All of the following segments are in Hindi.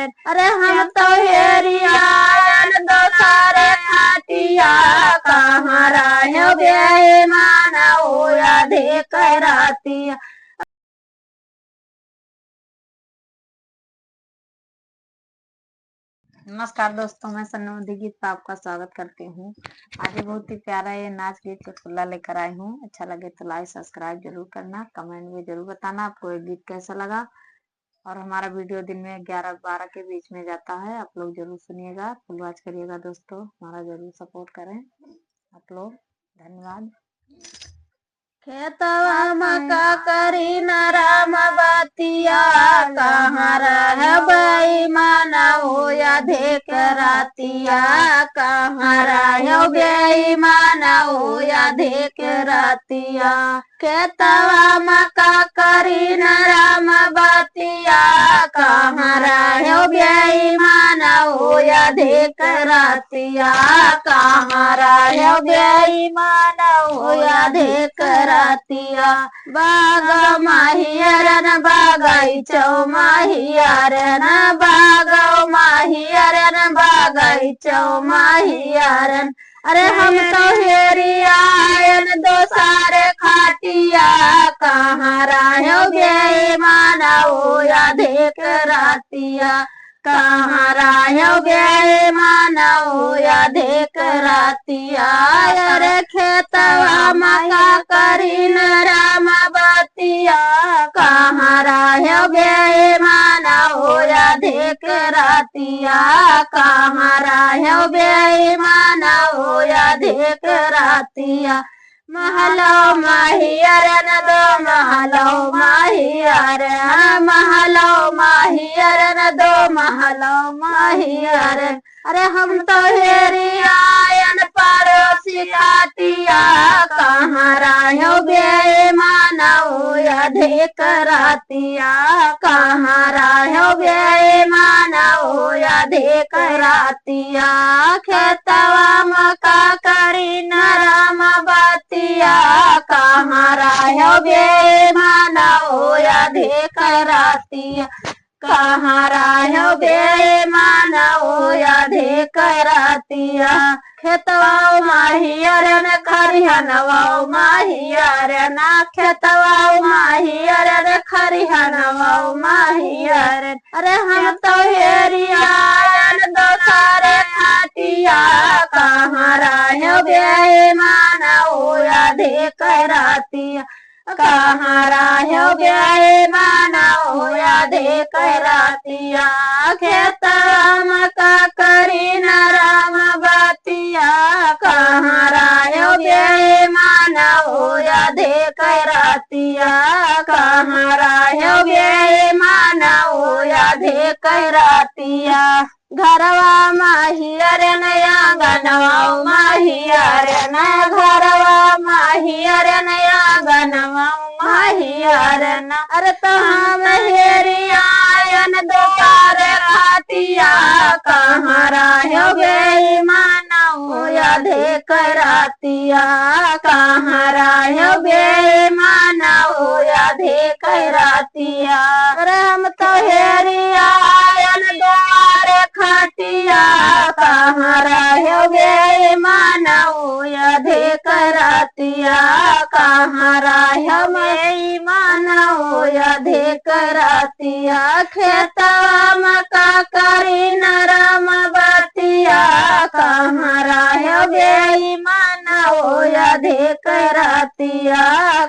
रे। अरे हम तो हेरियान दोसारे खाटिया कहाँ रहो बेईमान होया देख रातिया। नमस्कार दोस्तों, मैं सन्नम गीत पर आपका स्वागत करती हूँ। आज बहुत ही प्यारा ये नाच गीत चुटकुला लेकर आई हूँ। अच्छा लगे तो लाइक सब्सक्राइब जरूर करना, कमेंट में जरूर बताना आपको ये गीत कैसा लगा। और हमारा वीडियो दिन में 11-12 के बीच में जाता है, आप लोग जरूर सुनिएगा, फुल वॉच करिएगा दोस्तों, हमारा जरूर सपोर्ट करें आप लोग। धन्यवाद। खेतवा मका करी न राम बतिया कहाँ रह बेईमान होया देख रातिया कहाँ रहो बेईमान होया देख रातिया। खेतवा मका करी न राम बतिया कहाँ रहो बेईमान होया देख रातिया कहाँ रहो बेईमान होया देख रातिया। बाग माहियरन बागैचौ माहियरन बागौ माहियरन बागैचौ माहियरन। अरे हम तो हेरियायन दोसारे खाटिया कहाँ रहो बेईमान होया देख रातिया कहाँ रहो बेईमान होया देख रातिया। अरे खेतवा मका करी न राम बतिया कहाँ रहो बेईमान होया देख रातिया कहाँ रहो बेईमान होया देख रातिया। महलो माहियरन दो महलो माहियरन महलो माहियरन दो महलो माहियरन। अरे हम तो हेरियायन पड़ोसी खाटिया कहाँ रहो बेईमान होया देख रातिया कहाँ रहो बेईमान होया देख रातिया। खेतवा मका करी न राम बतिया कहाँ रहो बेईमान होया देख रातिया कहाँ रहो बेईमान होया देख रातिया। खेतवा माहियरन खरिहनवा माहियरन खेतवा माहियरन खरिहनवा माहियरन। अरे हम तो हेरियायन दोसारे खाटिया कहाँ रहो बेईमान होया देख रातिया कहाँ रहो बेईमान होया देख रातिया। खेतवा मका करी न राम बतिया कहाँ रहो बेईमान होया देख रातिया कहाँ रहो बेईमान होया देख रातिया। घरवा माहियरन आंगनवा माहियरन घरवा माहियरन आंगनवा माहियरन। अरे तो हम हेरियायन दोसारे खाटिया कहाँ रहो बेईमान होया देख रातिया कहाँ रहो बेईमान होया देख रातिया। अरे हम तो हेरियायन द्वारे खाटिया कहाँ रहो बेईमान होया देख रातिया कहाँ रहो बेईमान होया देख रातिया। खेतवा मका करी न राम बतिया कहाँ रहो बेईमान होया देख रातिया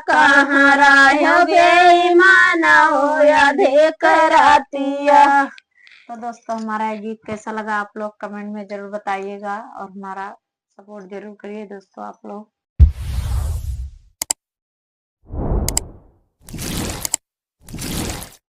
कहाँ रहो बेईमान होया देख रातिया। तो दोस्तों, हमारा ये गीत कैसा लगा आप लोग कमेंट में जरूर बताइएगा और हमारा सपोर्ट जरूर करिए दोस्तों आप लोग।